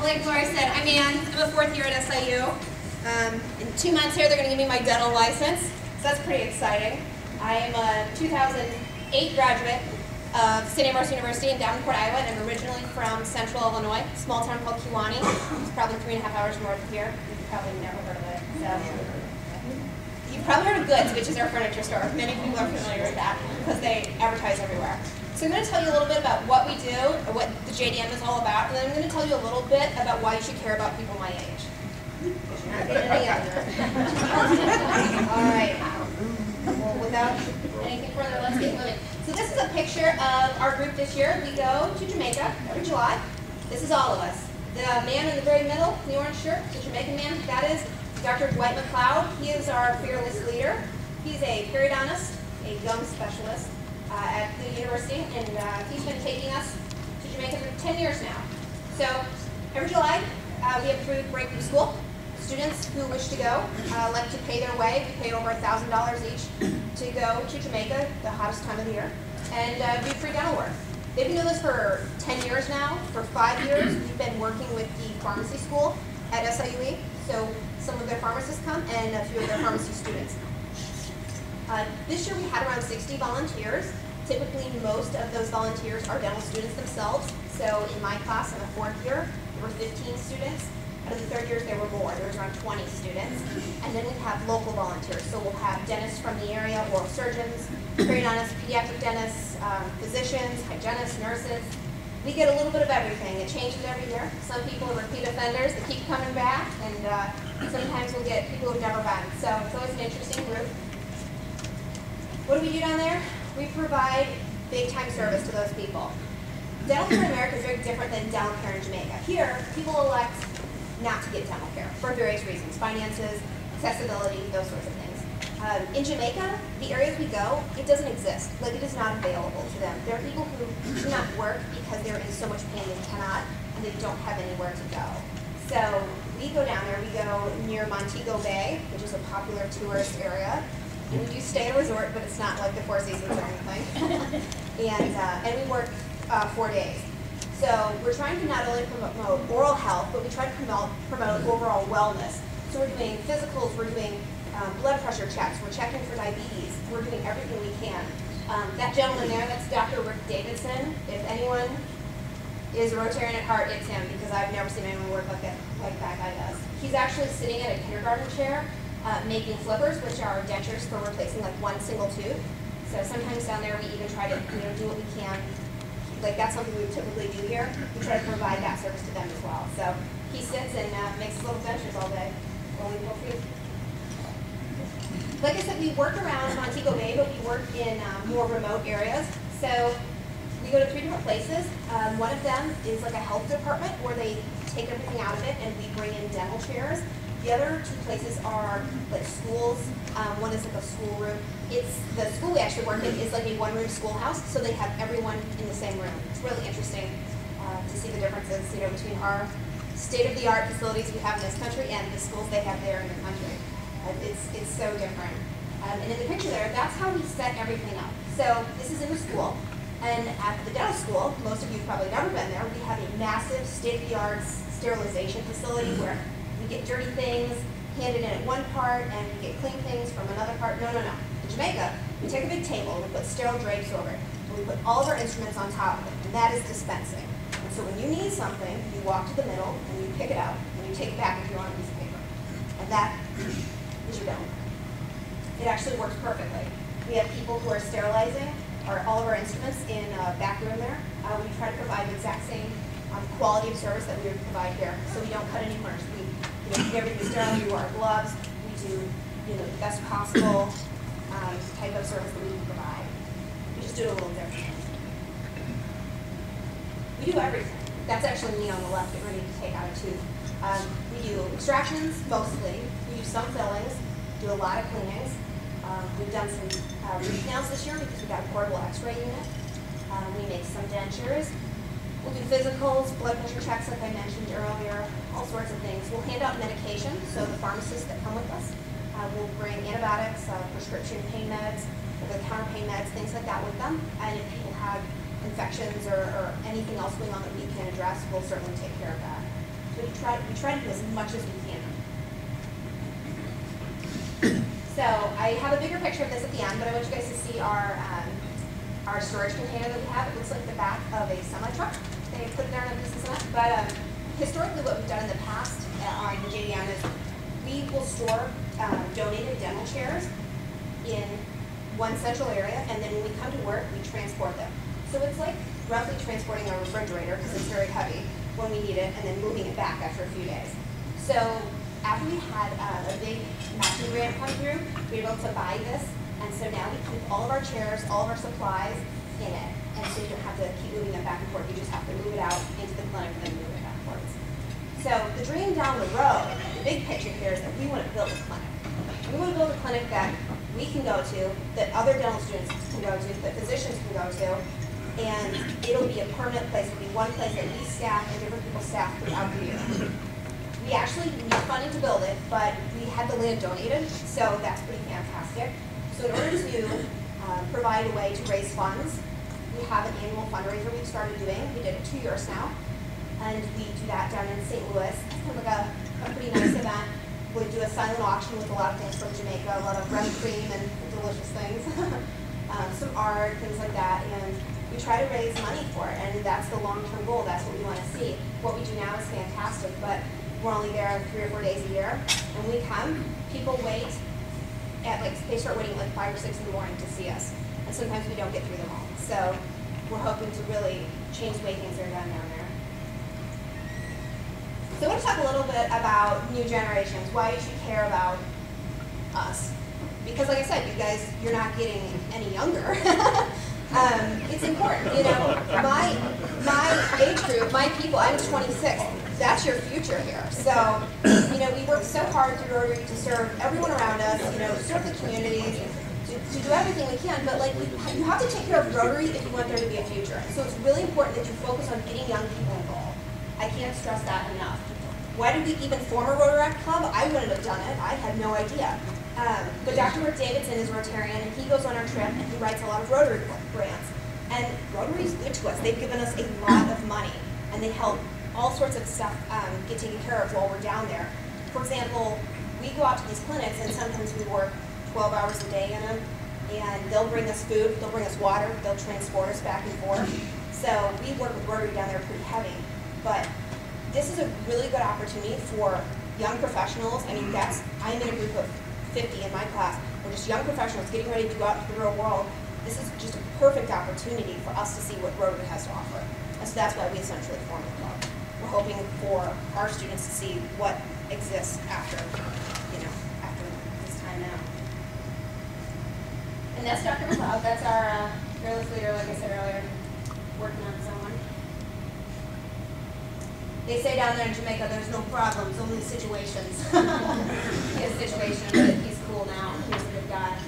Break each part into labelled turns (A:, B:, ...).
A: like Laura said, I'm Ann. I'm a fourth year at SIU. In 2 months here, they're going to give me my dental license, so that's pretty exciting. I am a 2008 graduate of St. Ambrose University in Davenport, Iowa, and I'm originally from Central Illinois, a small town called Kewanee. It's probably 3.5 hours north of here. You've probably never heard of it. So. You've probably heard of Goods, which is our furniture store. Many people are familiar with that because they advertise everywhere. So I'm going to tell you a little bit about what we do, or what the JDM is all about, and then I'm going to tell you a little bit about why you should care about people my age. Because you're not getting any younger. All right. Well, without anything further, let's get moving. So this is a picture of our group this year. We go to Jamaica every July. This is all of us. The man in the very middle, the orange shirt, the Jamaican man, that is Dr. Dwight McLeod. He is our fearless leader. He's a periodontist, a gum specialist at the university, and he's been taking us to Jamaica for 10 years now. So every July, we have food breakthrough school. Students who wish to go like to pay their way. We pay over $1,000 each to go to Jamaica, the hottest time of the year, and do free dental work. They've been doing this for 10 years now. For 5 years, we've been working with the pharmacy school at SIUE. So some of their pharmacists come and a few of their pharmacy students. This year we had around 60 volunteers. Typically most of those volunteers are dental students themselves. So in my class, in the fourth year, there were 15 students. Out of the third years, there were more. There was around 20 students. And then we have local volunteers. So we'll have dentists from the area, oral surgeons, periodontists, pediatric dentists, physicians, hygienists, nurses. We get a little bit of everything. It changes every year. Some people are repeat offenders that keep coming back, and sometimes we'll get people who've never been. So it's always an interesting group. What do we do down there? We provide big-time service to those people. Dental care in America is very different than dental care in Jamaica. Here, people elect not to get dental care for various reasons: finances, accessibility, those sorts of things. In Jamaica, the areas we go, it doesn't exist. Like, it is not available to them. There are people who do not work because they're in so much pain they cannot, and they don't have anywhere to go. So we go down there. We go near Montego Bay, which is a popular tourist area. And we do stay at a resort, but it's not like the Four Seasons or anything. and we work 4 days. So we're trying to not only promote oral health, but we try to promote overall wellness. So we're doing physicals, we're doing blood pressure checks, we're checking for diabetes, we're doing everything we can. That gentleman there, that's Dr. Rick Davidson. If anyone is a Rotarian at heart, it's him, because I've never seen anyone work like that guy does. He's actually sitting at a kindergarten chair making flippers, which are dentures for replacing like one single tooth. So sometimes down there we even try to do what we can. Like, that's something we typically do here. We try to provide that service to them as well. So he sits and makes little dentures all day while we pull food. Like I said, we work around Montego Bay, but we work in more remote areas. So we go to 3 different places. One of them is like a health department where they take everything out of it and we bring in dental chairs. The other 2 places are like schools. One is like a schoolroom. It's the school we actually work in is like a 1-room schoolhouse, so they have everyone in the same room. It's really interesting to see the differences, between our state-of-the-art facilities we have in this country and the schools they have there in the country. It's so different. And in the picture there, that's how we set everything up. So this is in the school, and at the dental school, most of you have probably never been there. We have a massive state-of-the-art sterilization facility where we get dirty things handed in at one part, and we get clean things from another part. No. In Jamaica, we take a big table, we put sterile drapes over it, and we put all of our instruments on top of it, and that is dispensing. And so when you need something, you walk to the middle, and you pick it out, and you take it back if you want a piece of paper. And that is your dental. It actually works perfectly. We have people who are sterilizing all of our instruments in a back room there. We try to provide the exact same quality of service that we would provide here, so we don't cut any corners. We keep everything sterile. We wear our gloves. We do the best possible type of service that we can provide. We just do it a little different. We do everything. That's actually me on the left, getting ready to take out a tooth. We do extractions, mostly. We do some fillings, do a lot of cleanings. We've done some root canals this year because we got a portable x-ray unit. We make some dentures. We'll do physicals, blood pressure checks like I mentioned earlier, all sorts of things. We'll hand out medication, so the pharmacists that come with us will bring antibiotics, prescription pain meds, over-the-counter pain meds, things like that with them. And if people have infections or anything else going on that we can address, we'll certainly take care of that. but we try to do as much as we can. So I have a bigger picture of this at the end, but I want you guys to see our storage container that we have. It looks like the back of a semi-truck. They put it there on a piece of cement. But historically what we've done in the past on JDN is we will store donated dental chairs in one central area, and then when we come to work, we transport them. So it's like roughly transporting a refrigerator, because it's very heavy when we need it, and then moving it back after a few days. So after we had a big matching grant come through, we were able to buy this, and so now we keep all of our chairs, all of our supplies in it, and so you don't have to keep moving them back and forth. You just have to move it out into the clinic and then move it backwards. So the dream down the road, the big picture here is that we want to build a clinic. We want to build a clinic that we can go to, that other dental students can go to, that physicians can go to, and it'll be a permanent place. It'll be one place that we staff and different people staff throughout the year. We actually need funding to build it, but we had the land donated, so that's pretty fantastic. So in order to provide a way to raise funds, we have an annual fundraiser we've started doing. We did it 2 years now, and we do that down in St. Louis. It's kind of like a pretty nice event. We do a silent auction with a lot of things from Jamaica, a lot of red cream and delicious things, some art, things like that, and we try to raise money for it, and that's the long-term goal. That's what we want to see. What we do now is fantastic, but we're only there 3 or 4 days a year. When we come, people wait at they start waiting at 5 or 6 in the morning to see us, and sometimes we don't get through them all. So we're hoping to really change the way things are done down there. So I want to talk a little bit about new generations, why you should care about us. Because like I said, you guys, you're not getting any younger. It's important, you know. My age group, my people, I'm 26. That's your future here. So, you know, we work so hard through Rotary to serve everyone around us, you know, serve the communities, to do everything we can, but like you have to take care of Rotary if you want there to be a future. So it's really important that you focus on getting young people involved. I can't stress that enough. Why did we even form a Rotary Club? I wouldn't have done it. I had no idea. But Dr. Rick Davidson is Rotarian, and he goes on our trip, and he writes a lot of Rotary grants. And Rotary is good to us. They've given us a lot of money, and they help all sorts of stuff get taken care of while we're down there. For example, we go out to these clinics, and sometimes we work 12 hours a day in them, and they'll bring us food, they'll bring us water, they'll transport us back and forth. So we work with Rotary down there pretty heavy. But this is a really good opportunity for young professionals. I mean, I'm in a group of 50 in my class. We're just young professionals getting ready to go out into the real world. This is just a perfect opportunity for us to see what Rotary has to offer. And so that's why we essentially formed the club. We're hoping for our students to see what exists after, you know, after this time now. And that's Dr. McLeod. That's our fearless leader, like I said earlier, working on someone. They say down there in Jamaica, there's no problems, only situations. He has a situation, but he's cool now. He's a good guy.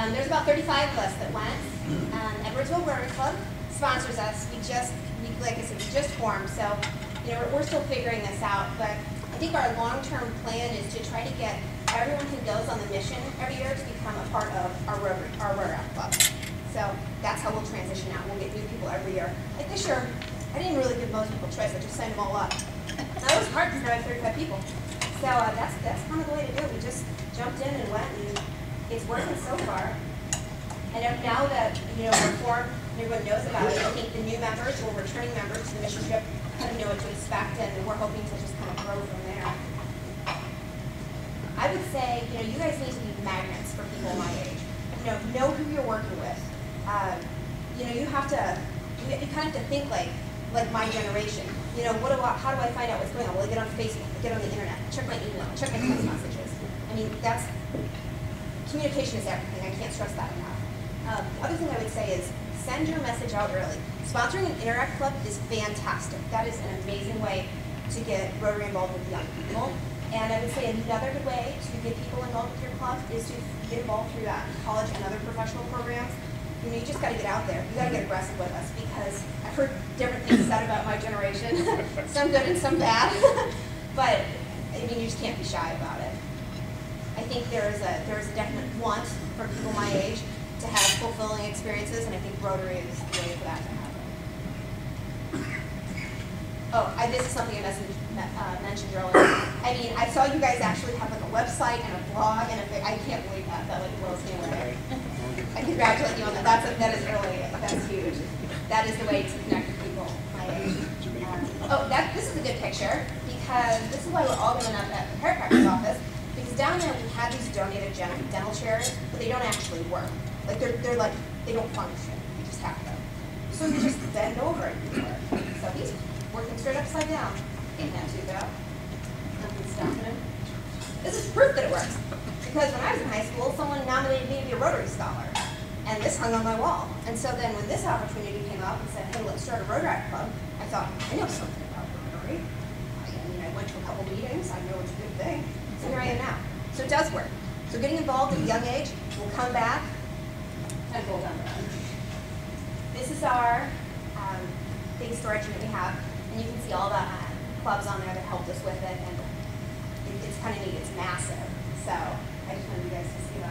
A: There's about 35 of us that went. Edwardsville Rotary Club sponsors us. Like I said, we just formed, so you know we're still figuring this out. But I think our long-term plan is to try to get everyone who goes on the mission every year to become a part of our Rotary Club. So that's how we'll transition out. We'll get new people every year. Like this year, I didn't really give most people choice. I just signed them all up. That was hard because now I have 35 people. So that's kind of the way to do it. We just jumped in and went, and it's working so far. And now that you know we're formed, and everyone knows about it, I think the new members or returning members to the mission trip kind of know what to expect, and we're hoping to just kind of grow from there. I would say, you know, you guys need to be magnets for people my age. You know who you're working with. You know, you kind of have to think like my generation. You know, how do I find out what's going on? Well, I get on Facebook, I get on the internet, check my email, check my text messages. I mean, communication is everything. I can't stress that enough. The other thing I would say is send your message out early. Sponsoring an Interact Club is fantastic. That is an amazing way to get Rotary involved with young people. And I would say another good way to get people involved with your club is to get involved through college and other professional programs. You know, you just got to get out there. You got to get aggressive with us because I've heard different things said about my generation, some good and some bad. But I mean, you just can't be shy about it. I think there is a definite want for people my age to have fulfilling experiences, and I think Rotary is the way for that to happen. this is something I mentioned earlier. I mean, I saw you guys actually have like a website and a blog, and I can't believe that like blows me away. I congratulate you on that. That's huge. That is the way to connect with people my age. This is a good picture because this is why we're all going up at the chiropractor's office, because down there we have these donated dental chairs, but they don't actually work. Like they're like, they don't function. You just have them. So you just bend over and you work. So he's working straight upside down. Getting that tooth out. Nothing's stopping him. This is proof that it works. Because when I was in high school, someone nominated me to be a Rotary scholar. And this hung on my wall. And so then when this opportunity came up and said, hey, let's start a Rotary club, I thought, I know something about Rotary. I went to a couple meetings. I know it's a good thing. So here I am now. So it does work. So getting involved at a young age, we'll come back and roll down the road. This is our big storage unit we have, and you can see all the clubs on there that helped us with it, and it's kind of neat. It's massive. So I just wanted you guys to see